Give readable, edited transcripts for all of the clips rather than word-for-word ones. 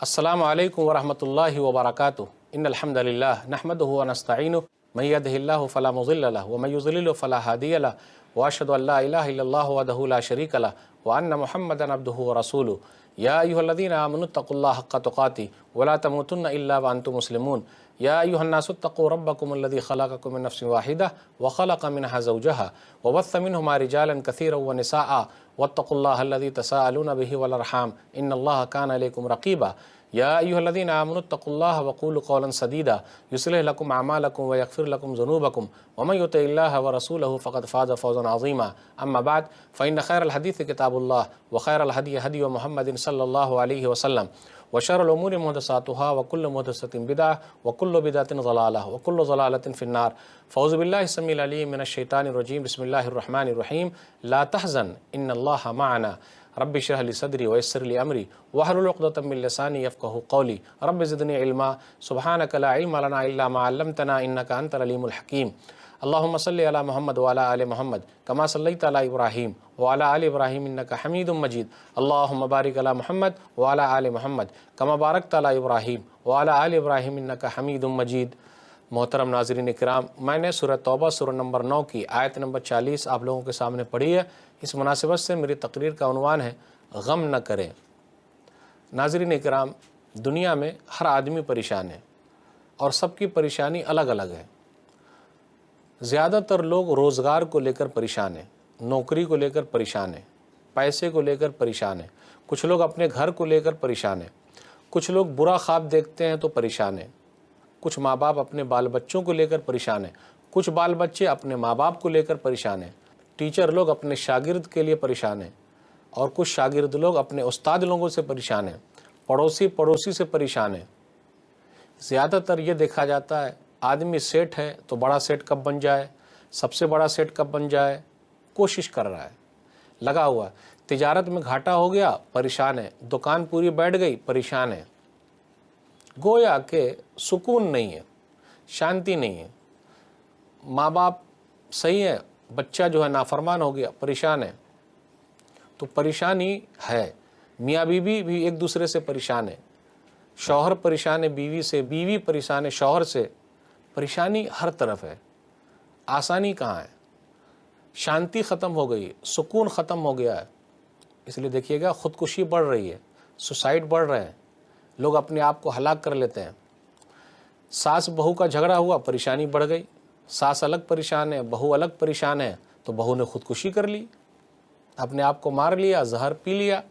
السلام علیکم ورحمۃ اللہ وبرکاتہ ان الحمد للہ نحمدہ ونستعینہ من یہدہ اللہ فلا مضل لہ ومن یضلل فلا ہادی لہ واشہد ان لا الہ الا اللہ وحدہ لا شریک لہ وان محمدا عبدہ ورسولہ یا ایھا الذین آمنوا اتقوا اللہ حق تقاتہ ولا تموتن الا وانتم مسلمون یا ایھا الناس اتقوا ربکم الذی خلقکم من نفس واحدہ وخلق منها زوجہا وبث منہما رجالا کثیرا ونساء واتقوا اللہ الذی تساءلون بہ والارحام ان اللہ کان علیکم رقیبا یا ایھا الذین آمنوا اتقوا اللہ وقولوا قولا سدیدا یصلح لکم اعمالکم ویغفر لکم ذنوبکم ومن یطع اللہ ورسولہ فقد فاز فوزا عظیما اما بعد فإن خیر الحدیث کتاب اللہ وخیر الہدی ہدی محمد صلی اللہ علیہ وسلم وشر الامور محدثاتها وكل محدثة بدعة وكل بدعة ضلالة وكل ضلالة في النار فاعوذ بالله السميع العليم من الشيطان الرجيم بسم الله الرحمن الرحيم لا تحزن إن الله معنا رب اشرح لي صدري ويسر لي أمري واحلل عقدة من لساني يفقهوا قولي رب زدني علما سبحانك لا علم لنا إلا ما علمتنا إنك أنت العليم الحكيم اللهم صل على محمد وعلى آل محمد كما صليت على إبراهيم وعلى آل إبراهيم إنك حميد مجيد اللهم بارك على محمد وعلى آل محمد كما باركت على إبراهيم وعلى آل إبراهيم إنك حميد مجيد۔ محترم ناظرین کرام، میں نے سورہ توبہ سورہ نمبر 9 کی آیت نمبر 40 آپ لوگوں کے سامنے پڑھی ہے۔ اس مناسبت سے میری تقریر کا عنوان ہے غم نہ کریں۔ ناظرین کرام، دنیا میں ہر آدمی پریشان ہے اور سب کی پریشانی الگ الگ ہے۔ زیادہ تر لوگ روزگار کو لے کر پریشان ہیں، نوکری کو لے کر پریشان ہیں، پیسے کو لے کر پریشان ہیں، کچھ لوگ اپنے گھر کو لے کر پریشان ہیں، کچھ لوگ برا خواب دیکھتے ہیں تو پریشان ہیں، کچھ ماں باپ اپنے بال بچوں کو لے کر پریشان ہیں، کچھ بال بچے اپنے ماں باپ کو لے کر پریشان ہیں، ٹیچر لوگ اپنے شاگرد کے لیے پریشان ہیں اور کچھ شاگرد لوگ اپنے استاد لوگوں سے پریشان ہیں، پڑوسی سے پریشان ہیں۔ زیادہ تر یہ دیکھا جاتا ہے آدمی سیٹ ہے تو بڑا سیٹ کب بن جائے، سب سے بڑا سیٹ کب بن جائے، کوشش کر رہا ہے، لگا ہوا ہے۔ تجارت میں گھاٹا ہو گیا، پریشان ہے، دکان پوری بیٹھ گئی، پریشان ہے، گویا کہ سکون نہیں ہے، شانتی نہیں ہے۔ ماں باپ صحیح ہے، بچہ جو ہے نافرمان ہو گیا، پریشان ہے۔ تو پریشانی ہے، میاں بیوی بھی ایک دوسرے سے پریشان ہے، شوہر پریشان ہے بیوی سے، بیوی پریشان ہے شوہر سے، پریشانی ہر طرف ہے۔ آسانی کہاں ہے؟ شانتی ختم ہو گئی، سکون ختم ہو گیا ہے۔ اس لیے دیکھیے گا خودکشی بڑھ رہی ہے، سوسائڈ بڑھ رہے ہیں، لوگ اپنے آپ کو ہلاک کر لیتے ہیں۔ ساس بہو کا جھگڑا ہوا، پریشانی بڑھ گئی، ساس الگ پریشان ہے، بہو الگ پریشان ہے، تو بہو نے خودکشی کر لی، اپنے آپ کو مار لیا، زہر پی لیا۔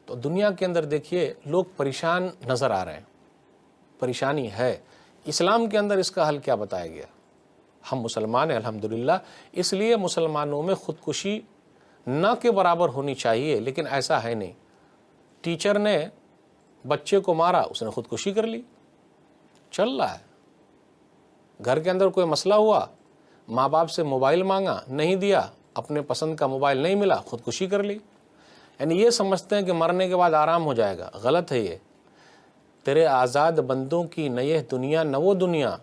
تو دنیا کے اندر دیکھیے لوگ پریشان نظر آ رہے ہیں، پریشانی ہے۔ اسلام کے اندر اس کا حل کیا بتایا گیا؟ ہم مسلمان ہیں الحمدللہ، اس لیے مسلمانوں میں خودکشی نہ کے برابر ہونی چاہیے، لیکن ایسا ہے نہیں۔ ٹیچر نے بچے کو مارا، اس نے خودکشی کر لی، چل رہا ہے۔ گھر کے اندر کوئی مسئلہ ہوا، ماں باپ سے موبائل مانگا، نہیں دیا، اپنے پسند کا موبائل نہیں ملا، خودکشی کر لی۔ یعنی یہ سمجھتے ہیں کہ مرنے کے بعد آرام ہو جائے گا، غلط ہے یہ۔ تیرے آزاد بندوں کی نہ یہ دنیا نہ وہ دنیا،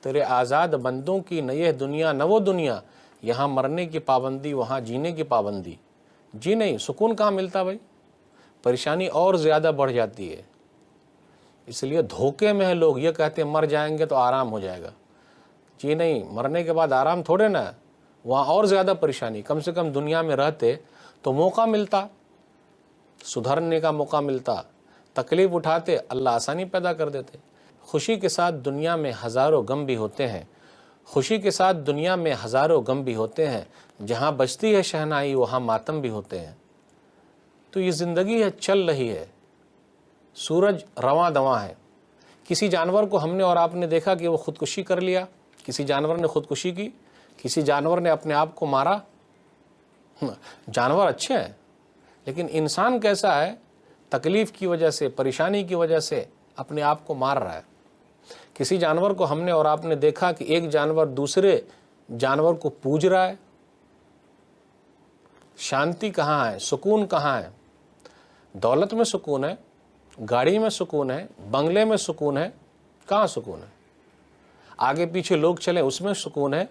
تیرے آزاد بندوں کی نہ یہ دنیا نہ وہ دنیا، یہاں مرنے کی پابندی وہاں جینے کی پابندی۔ جی نہیں، سکون کہاں ملتا بھائی، پریشانی اور زیادہ بڑھ جاتی ہے۔ اس لیے دھوکے میں ہے لوگ، یہ کہتے ہیں مر جائیں گے تو آرام ہو جائے گا۔ جی نہیں، مرنے کے بعد آرام تھوڑے نا، وہاں اور زیادہ پریشانی۔ کم سے کم دنیا میں رہتے تو موقع ملتا، سدھرنے کا موقع ملتا، تکلیف اٹھاتے اللہ آسانی پیدا کر دیتے۔ خوشی کے ساتھ دنیا میں ہزاروں غم بھی ہوتے ہیں، خوشی کے ساتھ دنیا میں ہزاروں غم بھی ہوتے ہیں، جہاں بجتی ہے شہنائی وہاں ماتم بھی ہوتے ہیں۔ تو یہ زندگی ہے، چل رہی ہے، سورج رواں دواں ہے۔ کسی جانور کو ہم نے اور آپ نے دیکھا کہ وہ خودکشی کر لیا، کسی جانور نے خودکشی کی، کسی جانور نے اپنے آپ کو مارا۔ جانور اچھے ہیں، لیکن انسان کیسا ہے، تکلیف کی وجہ سے، پریشانی کی وجہ سے اپنے آپ کو مار رہا ہے۔ کسی جانور کو ہم نے اور آپ نے دیکھا کہ ایک جانور دوسرے جانور کو پوج رہا ہے۔ شانتی کہاں ہے، سکون کہاں ہے؟ دولت میں سکون ہے، گاڑی میں سکون ہے، بنگلے میں سکون ہے، کہاں سکون ہے؟ آگے پیچھے لوگ چلیں اس میں سکون ہے،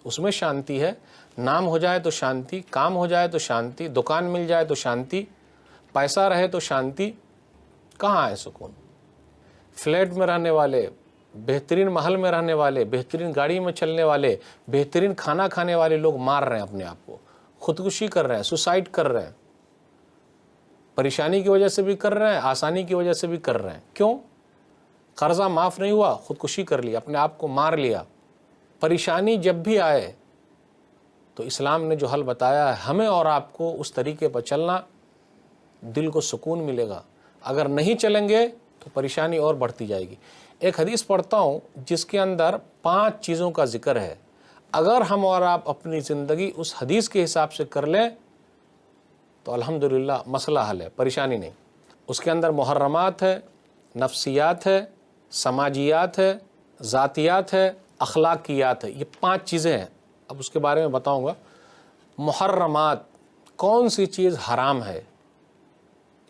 اس میں شانتی ہے۔ نام ہو جائے تو شانتی، کام ہو جائے تو شانتی، دکان مل جائے تو شانتی، پیسہ رہے تو شانتی، کہاں ہے سکون؟ فلیٹ میں رہنے والے، بہترین محل میں رہنے والے، بہترین گاڑی میں چلنے والے، بہترین کھانا کھانے والے لوگ مار رہے ہیں اپنے آپ کو، خودکشی کر رہے ہیں، سوسائڈ کر رہے ہیں، پریشانی کی وجہ سے بھی کر رہے ہیں، آسانی کی وجہ سے بھی کر رہے ہیں۔ کیوں؟ قرضہ معاف نہیں ہوا، خودکشی کر لی، اپنے آپ کو مار لیا۔ پریشانی جب بھی آئے تو اسلام نے جو حل بتایا ہے، ہمیں اور آپ کو اس طریقے پر چلنا، دل کو سکون ملے گا۔ اگر نہیں چلیں گے تو پریشانی اور بڑھتی جائے گی۔ ایک حدیث پڑھتا ہوں جس کے اندر 5 چیزوں کا ذکر ہے، اگر ہم اور آپ اپنی زندگی اس حدیث کے حساب سے کر لیں تو الحمدللہ مسئلہ حل ہے، پریشانی نہیں۔ اس کے اندر محرمات ہے، نفسیات ہے، سماجیات ہے، ذاتیات ہے، اخلاقیات ہے، یہ 5 چیزیں ہیں۔ اب اس کے بارے میں بتاؤں گا۔ محرمات، کون سی چیز حرام ہے؟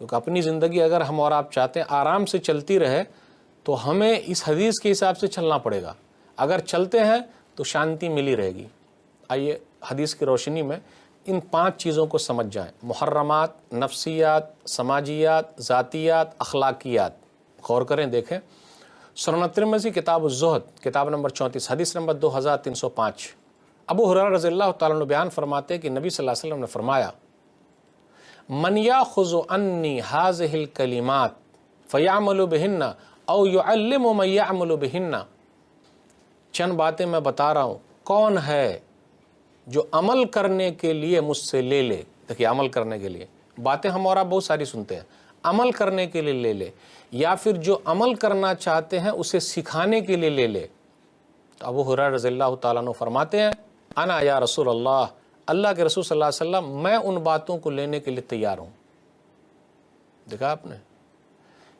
کیونکہ اپنی زندگی اگر ہم اور آپ چاہتے ہیں آرام سے چلتی رہے تو ہمیں اس حدیث کے حساب سے چلنا پڑے گا۔ اگر چلتے ہیں تو شانتی ملی رہے گی۔ آئیے حدیث کی روشنی میں ان 5 چیزوں کو سمجھ جائیں۔ محرمات، نفسیات، سماجیات، ذاتیات، اخلاقیات۔ غور کریں، دیکھیں۔ سنن ترمذی کتاب الزہد، کتاب نمبر 34، حدیث نمبر 2305۔ ابو ہریرہ رضی اللہ تعالیٰ عنہ بیان فرماتے ہیں کہ نبی صلی اللہ علیہ وسلم نے فرمایا، من یاخذ عنی ہذہ الکلمات فیعمل بہن او یعلم من یعمل بہن۔ چند باتیں میں بتا رہا ہوں، کون ہے جو عمل کرنے کے لیے مجھ سے لے لے۔ دیکھیے، عمل کرنے کے لیے باتیں ہم اور آپ بہت ساری سنتے ہیں، عمل کرنے کے لیے لے لے، یا پھر جو عمل کرنا چاہتے ہیں اسے سکھانے کے لیے لے لے۔ تو ابو ہریرہ رضی اللہ تعالیٰ عنہ فرماتے ہیں، انا یا رسول اللہ، اللہ کے رسول صلی اللہ علیہ وسلم، میں ان باتوں کو لینے کے لیے تیار ہوں۔ دیکھا آپ نے،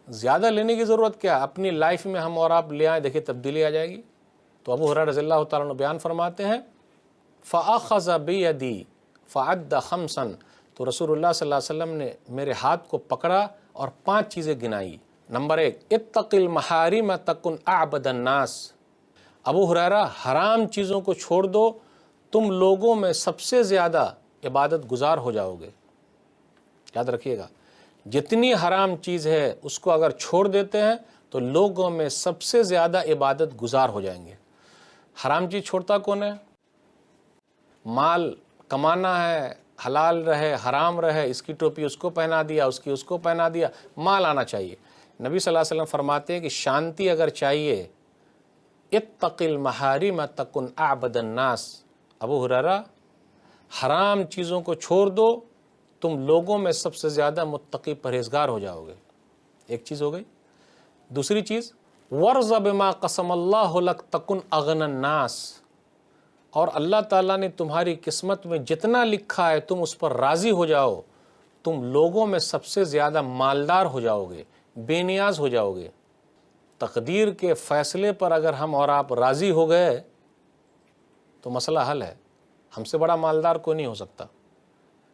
زیادہ لینے کی ضرورت کیا؟ اپنی لائف میں ہم اور آپ لے آئیں، دیکھیں تبدیلی آ جائے گی۔ تو ابو ہریرہ رضی اللہ تعالیٰ عنہ بیان فرماتے ہیں، فَأَخَذَ بِيَدِي فَعَدَّ خَمْسًا، تو رسول اللہ صلی اللہ علیہ وسلم نے میرے ہاتھ کو پکڑا اور 5 چیزیں گنائی۔ نمبر 1، اتق المحارم تکن اعبد الناس۔ ابو ہریرہ، حرام چیزوں کو چھوڑ دو، تم لوگوں میں سب سے زیادہ عبادت گزار ہو جاؤ گے۔ یاد رکھیے گا، جتنی حرام چیز ہے اس کو اگر چھوڑ دیتے ہیں تو لوگوں میں سب سے زیادہ عبادت گزار ہو جائیں گے۔ حرام چیز چھوڑتا کون ہے؟ مال کمانا ہے، حلال رہے حرام رہے، اس کی ٹوپی اس کو پہنا دیا، اس کی اس کو پہنا دیا، مال آنا چاہیے۔ نبی صلی اللہ علیہ وسلم فرماتے ہیں کہ شانتی اگر چاہیے، اتق المحارم تکن اعبد الناس۔ ابو ہریرہ، حرام چیزوں کو چھوڑ دو، تم لوگوں میں سب سے زیادہ متقی پرہیزگار ہو جاؤ گے۔ ایک چیز ہو گئی۔ دوسری چیز، ورض بما قسم اللہ لک تکن اغنى الناس، اور اللہ تعالیٰ نے تمہاری قسمت میں جتنا لکھا ہے تم اس پر راضی ہو جاؤ، تم لوگوں میں سب سے زیادہ مالدار ہو جاؤ گے، بے نیاز ہو جاؤ گے۔ تقدیر کے فیصلے پر اگر ہم اور آپ راضی ہو گئے تو مسئلہ حل ہے۔ ہم سے بڑا مالدار کوئی نہیں ہو سکتا۔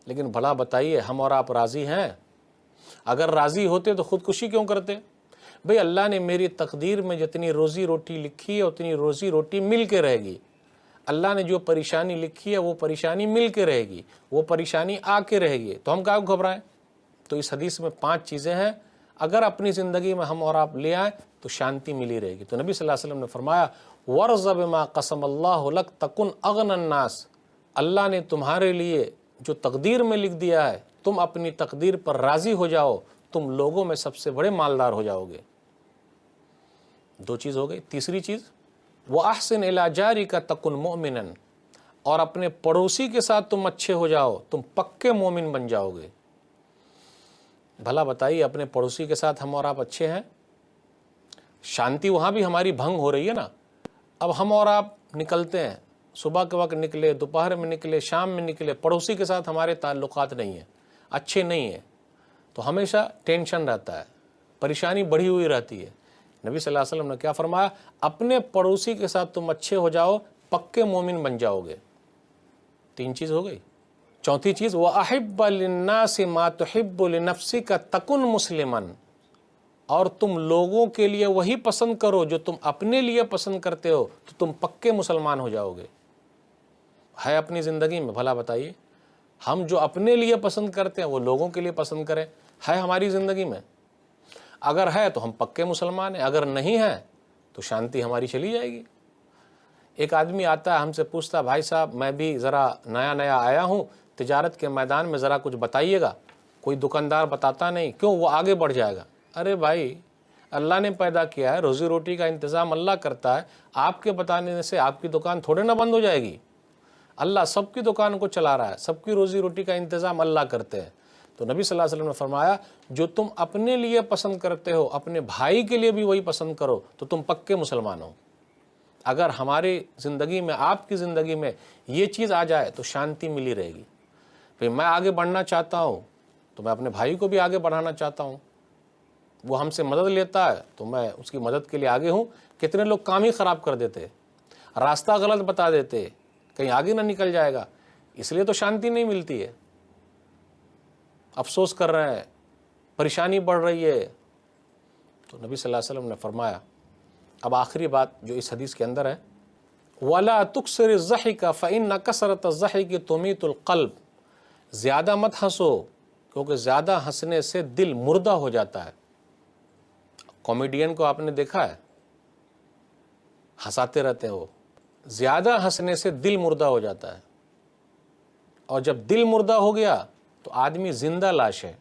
لیکن بھلا بتائیے، ہم اور آپ راضی ہیں؟ اگر راضی ہوتے تو خودکشی کیوں کرتے؟ بھئی اللہ نے میری تقدیر میں جتنی روزی روٹی لکھی ہے اتنی روزی روٹی مل کے رہے گی، اللہ نے جو پریشانی لکھی ہے وہ پریشانی مل کے رہے گی، وہ پریشانی آ کے رہے گی، تو ہم کیا گھبرائیں؟ تو اس حدیث میں 5 چیزیں ہیں، اگر اپنی زندگی میں ہم اور آپ لے آئیں تو شانتی ملی رہے گی۔ تو نبی صلی اللہ علیہ وسلم نے فرمایا، وَرْضَ بِمَا قَسَمَ اللَّهُ لَكَ تَكُنْ أَغْنَى النَّاسِ، اللہ نے تمہارے لیے جو تقدیر میں لکھ دیا ہے، تم اپنی تقدیر پر راضی ہو جاؤ، تم لوگوں میں سب سے بڑے مالدار ہو جاؤ گے۔ 2 چیز ہو گئی۔ تیسری چیز، وَأَحْسِنْ إِلَىٰ جَارِكَ تَكُنْ مُؤْمِنًا، اور اپنے پڑوسی کے ساتھ تم اچھے ہو جاؤ، تم پکے مومن بن جاؤ گے۔ بھلا بتائیے، اپنے پڑوسی کے ساتھ ہم اور آپ اچھے ہیں؟ شانتی وہاں بھی ہماری بھنگ ہو رہی ہے نا۔ اب ہم اور آپ نکلتے ہیں، صبح کے وقت نکلے، دوپہر میں نکلے، شام میں نکلے، پڑوسی کے ساتھ ہمارے تعلقات نہیں ہیں، اچھے نہیں ہیں، تو ہمیشہ ٹینشن رہتا ہے، پریشانی بڑھی ہوئی رہتی ہے۔ نبی صلی اللہ علیہ وسلم نے کیا فرمایا؟ اپنے پڑوسی کے ساتھ تم اچھے ہو جاؤ، پکے مومن بن جاؤ گے۔ 3 چیز ہو گئی۔ چوتھی چیز، وَأَحِبَّ لِلنَّاسِ مَا تُحِبُّ لِنَفْسِكَ تَكُنْ مُسْلِمًا، اور تم لوگوں کے لیے وہی پسند کرو جو تم اپنے لیے پسند کرتے ہو، تو تم پکے مسلمان ہو جاؤ گے۔ ہے اپنی زندگی میں؟ بھلا بتائیے، ہم جو اپنے لیے پسند کرتے ہیں وہ لوگوں کے لیے پسند کریں، ہے ہماری زندگی میں؟ اگر ہے تو ہم پکے مسلمان ہیں، اگر نہیں ہے تو شانتی ہماری چلی جائے گی۔ ایک آدمی آتا ہے ہم سے پوچھتا، بھائی صاحب میں بھی ذرا نیا آیا ہوں، تجارت کے میدان میں ذرا کچھ بتائیے گا۔ کوئی دکاندار بتاتا نہیں، کیوں؟ وہ آگے بڑھ جائے گا۔ ارے بھائی، اللہ نے پیدا کیا ہے، روزی روٹی کا انتظام اللہ کرتا ہے، آپ کے بتانے سے آپ کی دکان تھوڑے نہ بند ہو جائے گی۔ اللہ سب کی دکان کو چلا رہا ہے، سب کی روزی روٹی کا انتظام اللہ کرتے ہیں۔ تو نبی صلی اللہ علیہ وسلم نے فرمایا، جو تم اپنے لیے پسند کرتے ہو اپنے بھائی کے لیے بھی وہی پسند کرو تو تم پکے مسلمان ہو۔ اگر ہماری زندگی میں، آپ کی زندگی میں یہ چیز آ جائے تو شانتی ملی رہے گی۔ پھر میں آگے بڑھنا چاہتا ہوں تو میں اپنے بھائی کو بھی آگے بڑھانا چاہتا ہوں، وہ ہم سے مدد لیتا ہے تو میں اس کی مدد کے لیے آگے ہوں۔ کتنے لوگ کام ہی خراب کر دیتے، راستہ غلط بتا دیتے، کہیں آگے نہ نکل جائے گا، اس لیے تو شانتی نہیں ملتی ہے، افسوس کر رہے ہیں، پریشانی بڑھ رہی ہے۔ تو نبی صلی اللہ علیہ وسلم نے فرمایا، اب آخری بات جو اس حدیث کے اندر ہے، وَلَا تُكْسِرِ الضَّحِكَ فَإِنَّ كَثْرَةَ الضَّحِكِ تُمِيتُ الْقَلْبَ، زیادہ مت ہنسو کیونکہ زیادہ ہنسنے سے دل مردہ ہو جاتا ہے۔ کامیڈین کو آپ نے دیکھا ہے، ہنساتے رہتے ہیں، وہ زیادہ ہنسنے سے دل مردہ ہو جاتا ہے، اور جب دل مردہ ہو گیا تو آدمی زندہ لاش ہے۔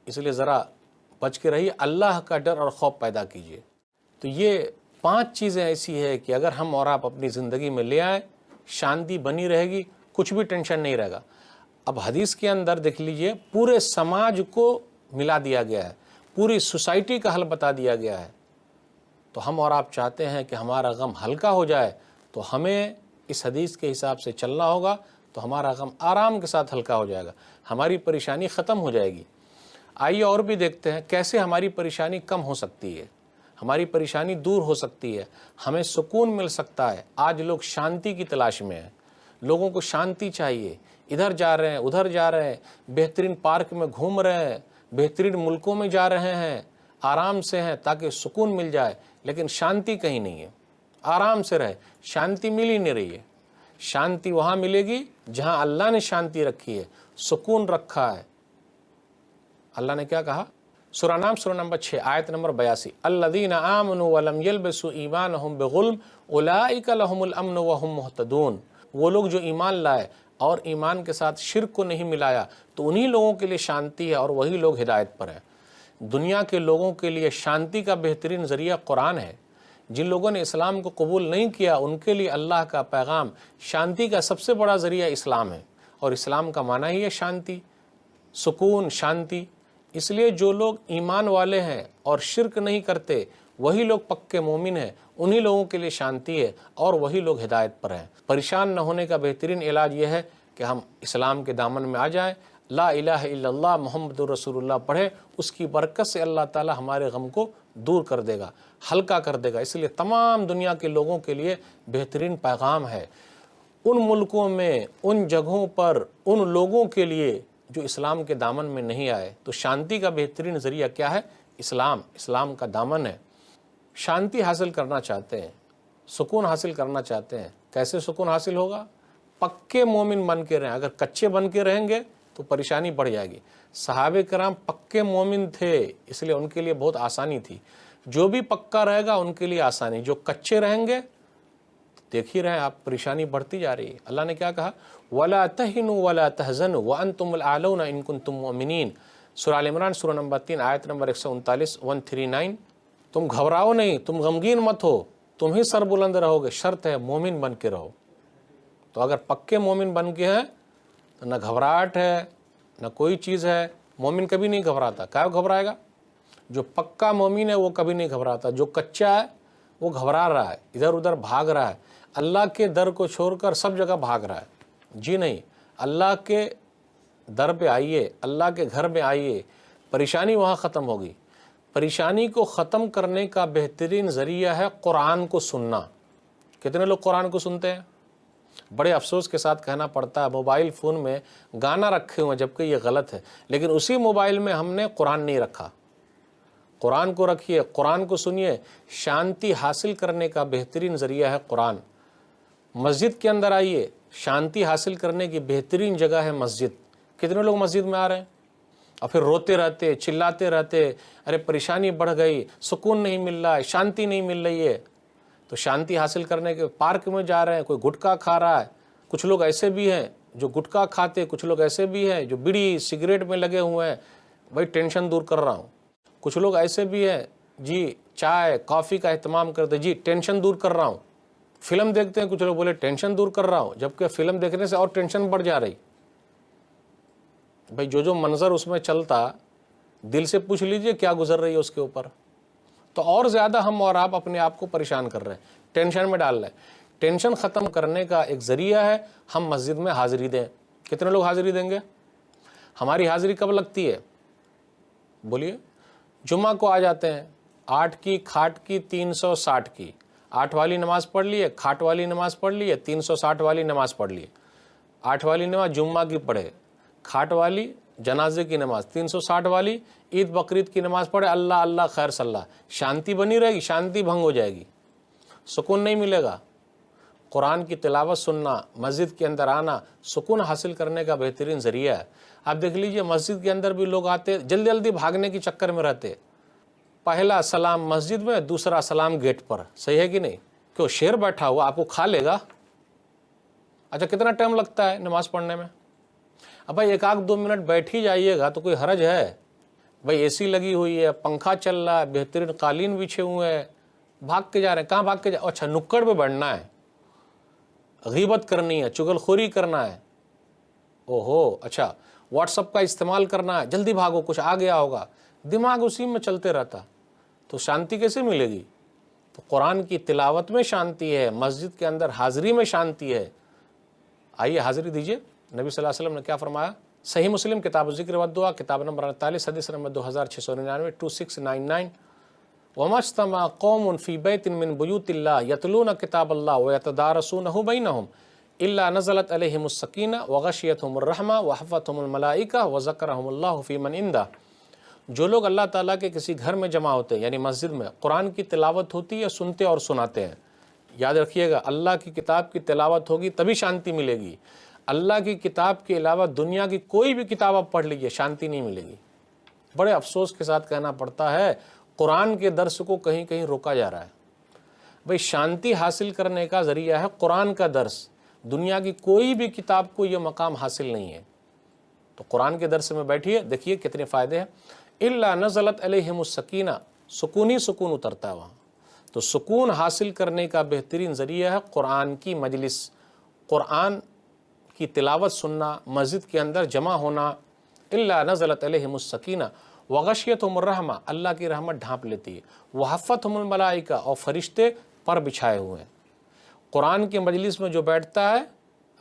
اس لیے ذرا بچ کے رہیے، اللہ کا ڈر اور خوف پیدا کیجیے۔ تو یہ 5 چیزیں ایسی ہے کہ اگر ہم اور آپ اپنی زندگی میں لے آئیں، شانتی بنی رہے گی، کچھ بھی ٹینشن نہیں رہے گا۔ اب حدیث کے اندر دیکھ لیجئے، پورے سماج کو ملا دیا گیا ہے، پوری سوسائٹی کا حل بتا دیا گیا ہے۔ تو ہم اور آپ چاہتے ہیں کہ ہمارا غم ہلکا ہو جائے، تو ہمیں اس حدیث کے حساب سے چلنا ہوگا، تو ہمارا غم آرام کے ساتھ ہلکا ہو جائے گا، ہماری پریشانی ختم ہو جائے گی۔ آئیے اور بھی دیکھتے ہیں کیسے ہماری پریشانی کم ہو سکتی ہے، ہماری پریشانی دور ہو سکتی ہے، ہمیں سکون مل سکتا ہے۔ آج لوگ شانتی کی تلاش میں ہیں، لوگوں کو شانتی چاہیے، ادھر جا رہے ہیں ادھر جا رہے ہیں، بہترین پارک میں گھوم رہے ہیں، بہترین ملکوں میں جا رہے ہیں، آرام سے ہیں تاکہ سکون مل جائے، لیکن شانتی کہیں نہیں ہے۔ آرام سے رہے، شانتی مل ہی نہیں رہی ہے۔ شانتی وہاں ملے گی جہاں اللہ نے شانتی رکھی ہے، سکون رکھا ہے۔ اللہ نے کیا کہا؟ سورہ نام سورہ نمبر 6 آیت نمبر 82، الذین آمنوا ولم یلبسوا ایمانہم بظلم اولئک لہم الامن وہم مہتدون۔ وہ لوگ جو ایمان لائے اور ایمان کے ساتھ شرک کو نہیں ملایا تو انہی لوگوں کے لیے شانتی ہے اور وہی لوگ ہدایت پر ہیں۔ دنیا کے لوگوں کے لیے شانتی کا بہترین ذریعہ قرآن ہے۔ جن لوگوں نے اسلام کو قبول نہیں کیا ان کے لیے اللہ کا پیغام، شانتی کا سب سے بڑا ذریعہ اسلام ہے، اور اسلام کا معنی ہی ہے شانتی، سکون، شانتی۔ اس لیے جو لوگ ایمان والے ہیں اور شرک نہیں کرتے وہی لوگ پکے مومن ہیں، انہی لوگوں کے لیے شانتی ہے اور وہی لوگ ہدایت پر ہیں۔ پریشان نہ ہونے کا بہترین علاج یہ ہے کہ ہم اسلام کے دامن میں آ جائیں، لا الہ الا اللہ محمد رسول اللہ پڑھیں، اس کی برکت سے اللہ تعالی ہمارے غم کو دور کر دے گا، ہلکا کر دے گا۔ اس لیے تمام دنیا کے لوگوں کے لیے بہترین پیغام ہے، ان ملکوں میں، ان جگہوں پر، ان لوگوں کے لیے جو اسلام کے دامن میں نہیں آئے۔ تو شانتی کا بہترین ذریعہ کیا ہے؟ اسلام کا دامن ہے۔ شانتی حاصل کرنا چاہتے ہیں، سکون حاصل کرنا چاہتے ہیں، کیسے سکون حاصل ہوگا؟ پکے مومن بن کے رہیں۔ اگر کچے بن کے رہیں گے تو پریشانی بڑھ جائے گی۔ صحابہ کرام پکے مومن تھے، اس لیے ان کے لیے بہت آسانی تھی۔ جو بھی پکا رہے گا ان کے لیے آسانی، جو کچے رہیں گے دیکھ ہی رہے ہیں آپ، پریشانی بڑھتی جا رہی ہے۔ اللہ نے کیا کہا؟ وَلَا تَهِنُوا وَلَا تَحْزَنُوا وَأَنْتُمُ الْأَعْلَوْنَ إِن كُنتُم مُؤْمِنِينَ۔ سورہ آل عمران سورہ نمبر 3 آیت نمبر 139 139۔ تم گھبراؤ نہیں، تم غمگین مت ہو، تم ہی سر بلند رہو گے، شرط ہے مومن بن کے رہو۔ تو اگر پکے مومن بن کے ہیں تو نہ گھبراہٹ ہے نہ کوئی چیز ہے۔ مومن کبھی نہیں گھبراتا، کیا گھبرائے گا؟ جو پکا مومن ہے وہ کبھی نہیں گھبراتا، جو کچا ہے وہ گھبرا رہا ہے، ادھر ادھر بھاگ رہا ہے، اللہ کے در کو چھوڑ کر سب جگہ بھاگ رہا ہے۔ جی نہیں، اللہ کے در پہ آئیے، اللہ کے گھر میں آئیے، پریشانی وہاں ختم ہوگی۔ پریشانی کو ختم کرنے کا بہترین ذریعہ ہے قرآن کو سننا۔ کتنے لوگ قرآن کو سنتے ہیں؟ بڑے افسوس کے ساتھ کہنا پڑتا ہے موبائل فون میں گانا رکھے ہوئے ہیں، جبکہ یہ غلط ہے، لیکن اسی موبائل میں ہم نے قرآن نہیں رکھا۔ قرآن کو رکھیے، قرآن کو سنیے۔ شانتی حاصل کرنے کا بہترین ذریعہ ہے قرآن۔ مسجد کے اندر آئیے، شانتی حاصل کرنے کی بہترین جگہ ہے مسجد۔ کتنے لوگ مسجد میں آ رہے ہیں؟ اور پھر روتے رہتے, چلاتے رہتے, ارے پریشانی بڑھ گئی, سکون نہیں مل رہا ہے, شانتی نہیں مل رہی ہے. تو شانتی حاصل کرنے کے پارک میں جا رہے ہیں, کوئی گٹکا کھا رہا ہے, کچھ لوگ ایسے بھی ہیں جو گٹکا کھاتے, کچھ لوگ ایسے بھی ہیں جو بیڑی سگریٹ میں لگے ہوئے ہیں, بھائی ٹینشن دور کر رہا ہوں. کچھ لوگ ایسے بھی ہیں جی چائے کافی کا اہتمام کرتے, جی ٹینشن دور کر رہا ہوں. فلم دیکھتے ہیں, کچھ لوگ بولے ٹینشن دور کر رہا ہوں, جبکہ فلم دیکھنے سے اور ٹینشن بڑھ جا رہی. بھائی جو منظر اس میں چلتا, دل سے پوچھ لیجئے کیا گزر رہی ہے اس کے اوپر. تو اور زیادہ ہم اور آپ اپنے آپ کو پریشان کر رہے ہیں, ٹینشن میں ڈال رہے ہیں. ٹینشن ختم کرنے کا ایک ذریعہ ہے ہم مسجد میں حاضری دیں. کتنے لوگ حاضری دیں گے؟ ہماری حاضری کب لگتی ہے؟ بولیے. جمعہ کو آ جاتے ہیں, 8 کی کھاٹ کی 360 کی, 8 والی نماز پڑھ لیے, کھاٹ والی نماز پڑھ لیے, 360 والی نماز پڑھ لیے. 8 والی نماز جمعہ کی پڑھے, کھاٹ والی جنازے کی نماز, 360 والی عید بقرعید کی نماز پڑھے. اللہ اللہ خیر صلی اللہ. شانتی بنی رہے گی؟ شانتی بھنگ ہو جائے گی, سکون نہیں ملے گا. قرآن کی تلاوت سننا, مسجد کے اندر آنا سکون حاصل کرنے کا بہترین ذریعہ ہے. آپ دیکھ لیجئے مسجد کے اندر بھی لوگ آتے, جلدی جلدی بھاگنے کی چکر میں رہتے. پہلا سلام مسجد میں, دوسرا سلام گیٹ پر. صحیح ہے کہ نہیں؟ کیوں؟ شیر بیٹھا ہوا آپ کو کھا لے گا. اچھا کتنا ٹائم لگتا ہے نماز پڑھنے میں؟ اب بھائی 1-2 منٹ بیٹھ ہی جائیے گا تو کوئی حرج ہے؟ بھائی اے سی لگی ہوئی ہے, پنکھا چل رہا ہے, بہترین قالین بچھے ہوئے ہیں, بھاگ کے جا رہے ہیں. کہاں بھاگ کے اچھا نکڑ پہ بیٹھنا ہے, غیبت کرنی ہے, چغل خوری کرنا ہے. اوہو اچھا واٹس اپ کا استعمال کرنا ہے, جلدی بھاگو کچھ آ گیا ہوگا. دماغ اسی میں چلتے رہتا, تو شانتی کیسے ملے گی؟ تو قرآن کی تلاوت میں شانتی ہے, مسجد کے اندر حاضری میں شانتی ہے. آئیے حاضری دیجئے. نبی صلی اللہ علیہ وسلم نے کیا فرمایا؟ صحیح مسلم کتاب الذکر والدعا کتاب نمبر 48 حدیث نمبر 2699 2699 وَمَا اجْتَمَعَ قَوْمٌ فِي بَيْتٍ مِّن بُيُوتِ اللَّهِ يَتْلُونَ كِتَابَ اللَّهِ وَيَتَدَارَسُونَهُ بَيْنَهُمْ إِلَّا نَزَلَتْ عَلَيْهِمُ السَّكِينَةُ وَغَشِيَتْهُمُ الرَّحْمَةُ وَحَفَّتْهُمُ الْمَلَائِكَةُ وَذَكَرَهُمُ اللَّهُ فِي مَنْ عِندَهُ. جو لوگ اللہ تعالیٰ کے کسی گھر میں جمع ہوتے ہیں, یعنی مسجد میں, قرآن کی تلاوت ہوتی ہے, سنتے اور سناتے ہیں. یاد رکھیے گا, اللہ کی کتاب کی تلاوت ہوگی تبھی شانتی ملے گی. اللہ کی کتاب کے علاوہ دنیا کی کوئی بھی کتاب آپ پڑھ لیجئے, شانتی نہیں ملے گی. بڑے افسوس کے ساتھ کہنا پڑتا ہے قرآن کے درس کو کہیں کہیں روکا جا رہا ہے. بھئی شانتی حاصل کرنے کا ذریعہ ہے قرآن کا درس, دنیا کی کوئی بھی کتاب کو یہ مقام حاصل نہیں ہے. تو قرآن کے درس میں بیٹھیے, دیکھیے کتنے فائدے ہیں. الا نزلت علیہم السکینہ, سکون ہی سکون اترتا ہے وہاں. تو سکون حاصل کرنے کا بہترین ذریعہ ہے قرآن کی مجلس, قرآن کی تلاوت سننا, مسجد کے اندر جمع ہونا. الا نزلت علیہم السکینہ وغشیتہم الرحمہ, اللہ کی رحمت ڈھانپ لیتی ہے. وحفتہم الملائکہ, اور فرشتے پر بچھائے ہوئے ہیں. قرآن کی مجلس میں جو بیٹھتا ہے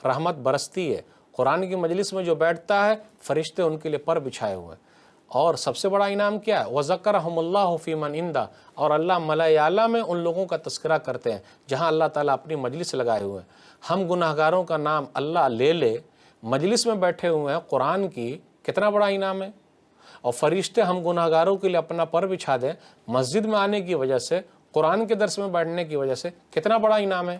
رحمت برستی ہے, قرآن کی مجلس میں جو بیٹھتا ہے فرشتے ان کے لیے پر بچھائے ہوئے ہیں. اور سب سے بڑا انعام کیا ہے؟ وَذَكَرَهُمُ اللَّهُ فِي مَنْ عِنْدَهُ, اور اللہ ملائے اعلیٰ میں ان لوگوں کا تذکرہ کرتے ہیں جہاں اللہ تعالیٰ اپنی مجلس لگائے ہوئے ہیں. ہم گناہگاروں کا نام اللہ لے لے, مجلس میں بیٹھے ہوئے ہیں قرآن کی, کتنا بڑا انعام ہے. اور فرشتے ہم گناہگاروں کے لیے اپنا پر بچھا دیں مسجد میں آنے کی وجہ سے, قرآن کے درس میں بیٹھنے کی وجہ سے, کتنا بڑا انعام ہے.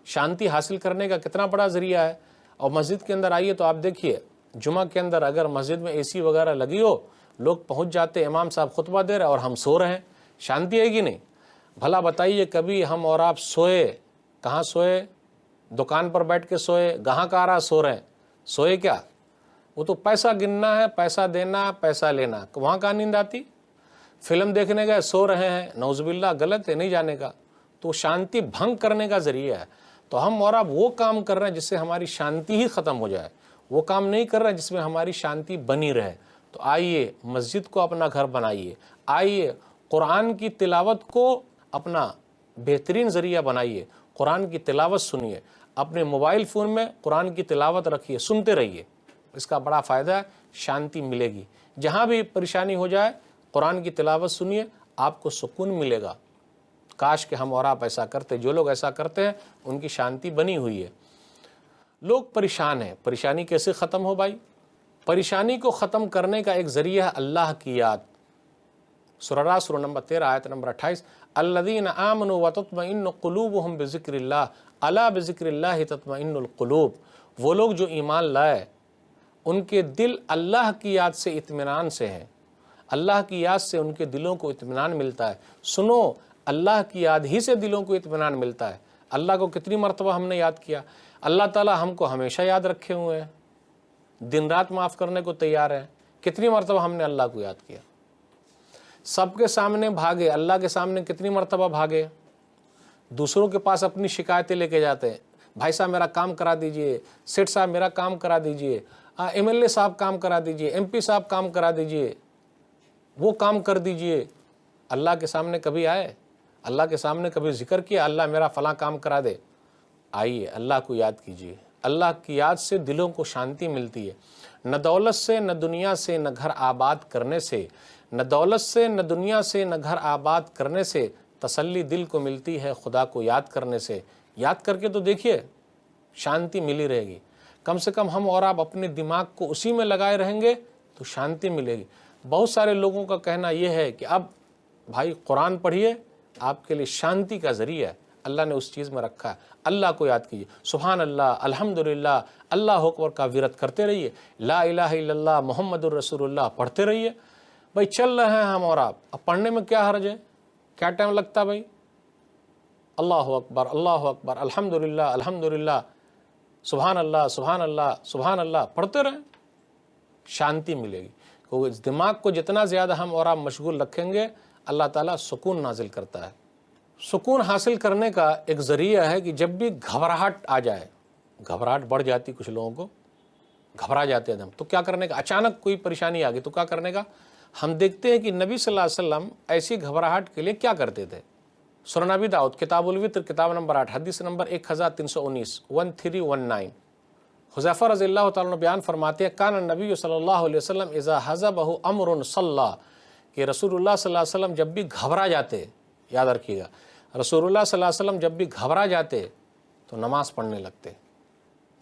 شانتی حاصل کرنے کا کتنا بڑا ذریعہ ہے. اور مسجد کے اندر آئیے تو آپ دیکھیے, جمعہ کے اندر اگر مسجد میں اے سی وغیرہ لگی ہو, لوگ پہنچ جاتے, امام صاحب خطبہ دے رہے اور ہم سو رہے ہیں, شانتی ہے کہ نہیں؟ بھلا بتائیے کبھی ہم اور آپ سوئے, کہاں سوئے؟ دکان پر بیٹھ کے سوئے, گاہک آ رہا سو رہے ہیں, سوئے کیا؟ وہ تو پیسہ گننا ہے, پیسہ دینا, پیسہ لینا, وہاں کہاں نیند آتی؟ فلم دیکھنے گئے سو رہے ہیں, نعوذ باللہ, غلط ہے, نہیں جانے کا. تو شانتی بھنگ کرنے کا ذریعہ ہے. تو ہم اور آپ وہ کام کر رہے ہیں جس سے ہماری شانتی ہی ختم ہو جائے, وہ کام نہیں کر رہے ہیں جس میں ہماری شانتی بنی رہے. تو آئیے مسجد کو اپنا گھر بنائیے, آئیے قرآن کی تلاوت کو اپنا بہترین ذریعہ بنائیے, قرآن کی تلاوت سنیے, اپنے موبائل فون میں قرآن کی تلاوت رکھیے, سنتے رہیے. اس کا بڑا فائدہ ہے, شانتی ملے گی. جہاں بھی پریشانی ہو جائے قرآن کی تلاوت سنیے, آپ کو سکون ملے گا. کاش کہ ہم اور آپ ایسا کرتے. جو لوگ ایسا کرتے ہیں ان کی شانتی بنی ہوئی ہے. لوگ پریشان ہیں, پریشانی کیسے ختم ہو بھائی؟ پریشانی کو ختم کرنے کا ایک ذریعہ ہے اللہ کی یاد. سورہ راس سورہ نمبر 13 آیت نمبر 28, الذین آمنوا وتطمئن قلوبهم بذکر اللہ الا بذکر اللہ تطمئن القلوب. وہ لوگ جو ایمان لائے ان کے دل اللہ کی یاد سے اطمینان سے ہیں، اللہ کی یاد سے ان کے دلوں کو اطمینان ملتا ہے۔ سنو، اللہ کی یاد ہی سے دلوں کو اطمینان ملتا ہے۔ اللہ کو کتنی مرتبہ ہم نے یاد کیا؟ اللہ تعالیٰ ہم کو ہمیشہ یاد رکھے ہوئے ہیں، دن رات معاف کرنے کو تیار ہے۔ کتنی مرتبہ ہم نے اللہ کو یاد کیا؟ سب کے سامنے بھاگے، اللہ کے سامنے کتنی مرتبہ بھاگے؟ دوسروں کے پاس اپنی شکایتیں لے کے جاتے ہیں، بھائی صاحب میرا کام کرا دیجئے، سیٹ صاحب میرا کام کرا دیجئے، ایم ایل اے صاحب کام کرا دیجئے، ایم پی صاحب کام کرا دیجئے، وہ کام کر دیجئے۔ اللہ کے سامنے کبھی آئے؟ اللہ کے سامنے کبھی ذکر کیا اللہ میرا فلاں کام کرا دے؟ آئیے اللہ کو یاد کیجئے۔ اللہ کی یاد سے دلوں کو شانتی ملتی ہے۔ نہ دولت سے، نہ دنیا سے، نہ گھر آباد کرنے سے، نہ دولت سے، نہ دنیا سے، نہ گھر آباد کرنے سے تسلی دل کو ملتی ہے خدا کو یاد کرنے سے۔ یاد کر کے تو دیکھیے، شانتی ملی رہے گی۔ کم سے کم ہم اور آپ اپنے دماغ کو اسی میں لگائے رہیں گے تو شانتی ملے گی۔ بہت سارے لوگوں کا کہنا یہ ہے کہ اب بھائی قرآن پڑھیے، آپ کے لیے شانتی کا ذریعہ ہے، اللہ نے اس چیز میں رکھا ہے۔ اللہ کو یاد کیجیے، سبحان اللہ، الحمدللہ، اللہ اکبر کا ورد کرتے رہیے، لا الہ الا اللہ محمد الرسول اللہ پڑھتے رہیے۔ بھائی چل رہے ہیں ہم اور آپ، اب پڑھنے میں کیا حرج ہے؟ کیا ٹائم لگتا ہے بھائی؟ اللہ اکبر، اللہ اکبر، الحمدللہ، الحمدللہ، سبحان اللہ، سبحان اللہ، سبحان اللہ پڑھتے رہیں، شانتی ملے گی۔ کیونکہ دماغ کو جتنا زیادہ ہم اور آپ مشغول رکھیں گے، اللہ تعالیٰ سکون نازل کرتا ہے۔ سکون حاصل کرنے کا ایک ذریعہ ہے کہ جب بھی گھبراہٹ آ جائے، گھبراہٹ بڑھ جاتی کچھ لوگوں کو، گھبرا جاتے ہیں ہم، تو کیا کرنے کا؟ اچانک کوئی پریشانی آ گئی تو کیا کرنے کا؟ ہم دیکھتے ہیں کہ نبی صلی اللہ علیہ وسلم ایسی گھبراہٹ کے لیے کیا کرتے تھے۔ سنن ابی داؤد کتاب الوتر کتاب نمبر 8 حدیث نمبر 1319 1319 حذیفہ رضی اللہ تعالیٰ عنہ بیان فرماتے ہیں کان النبی صلی اللہ علیہ وسلم اذا حزبہ امر صلی، کہ رسول اللہ صلی اللہ علیہ وسلم جب بھی گھبرا جاتے، یاد رکھیے گا، رسول اللہ صلی اللہ علیہ وسلم جب بھی گھبرا جاتے تو نماز پڑھنے لگتے۔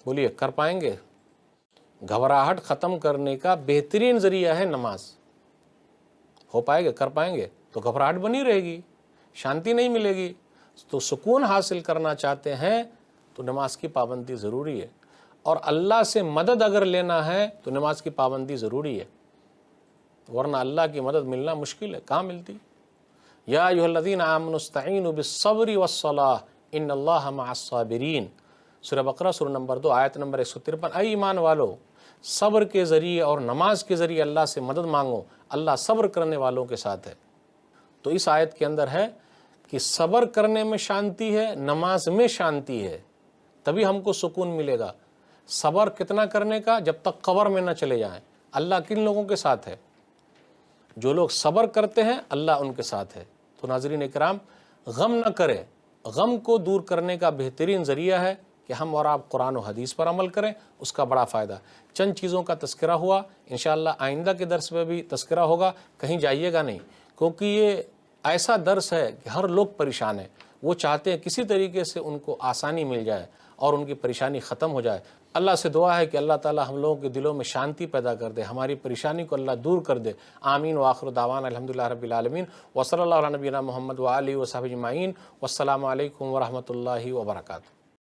بولیے کر پائیں گے؟ گھبراہٹ ختم کرنے کا بہترین ذریعہ ہے نماز۔ ہو پائے گا؟ کر پائیں گے؟ تو گھبراہٹ بنی رہے گی، شانتی نہیں ملے گی۔ تو سکون حاصل کرنا چاہتے ہیں تو نماز کی پابندی ضروری ہے، اور اللہ سے مدد اگر لینا ہے تو نماز کی پابندی ضروری ہے، ورنہ اللہ کی مدد ملنا مشکل ہے، کہاں ملتی؟ یا ایھا الذین آمنوا استعینوا بالصبر والصلاۃ ان اللہ مع الصابرین، سورہ بقرہ سورہ نمبر 2 آیت نمبر 153۔ اے ایمان والو، صبر کے ذریعے اور نماز کے ذریعے اللہ سے مدد مانگو، اللہ صبر کرنے والوں کے ساتھ ہے۔ تو اس آیت کے اندر ہے کہ صبر کرنے میں شانتی ہے، نماز میں شانتی ہے، تبھی ہم کو سکون ملے گا۔ صبر کتنا کرنے کا؟ جب تک قبر میں نہ چلے جائیں۔ اللہ کن لوگوں کے ساتھ ہے؟ جو لوگ صبر کرتے ہیں اللہ ان کے ساتھ ہے۔ تو ناظرین اکرام، غم نہ کریں، غم کو دور کرنے کا بہترین ذریعہ ہے کہ ہم اور آپ قرآن و حدیث پر عمل کریں، اس کا بڑا فائدہ۔ چند چیزوں کا تذکرہ ہوا، انشاءاللہ آئندہ کے درس میں بھی تذکرہ ہوگا، کہیں جائیے گا نہیں، کیونکہ یہ ایسا درس ہے کہ ہر لوگ پریشان ہیں، وہ چاہتے ہیں کسی طریقے سے ان کو آسانی مل جائے اور ان کی پریشانی ختم ہو جائے۔ اللہ سے دعا ہے کہ اللہ تعالی ہم لوگوں کے دلوں میں شانتی پیدا کر دے، ہماری پریشانی کو اللہ دور کر دے۔ آمین وآخر دعوانا الحمدللہ رب العالمین، وصلی اللہ علی نبینا محمد وآلہ وصحبہ اجمعین، والسلام علیکم ورحمۃ اللہ وبرکاتہ۔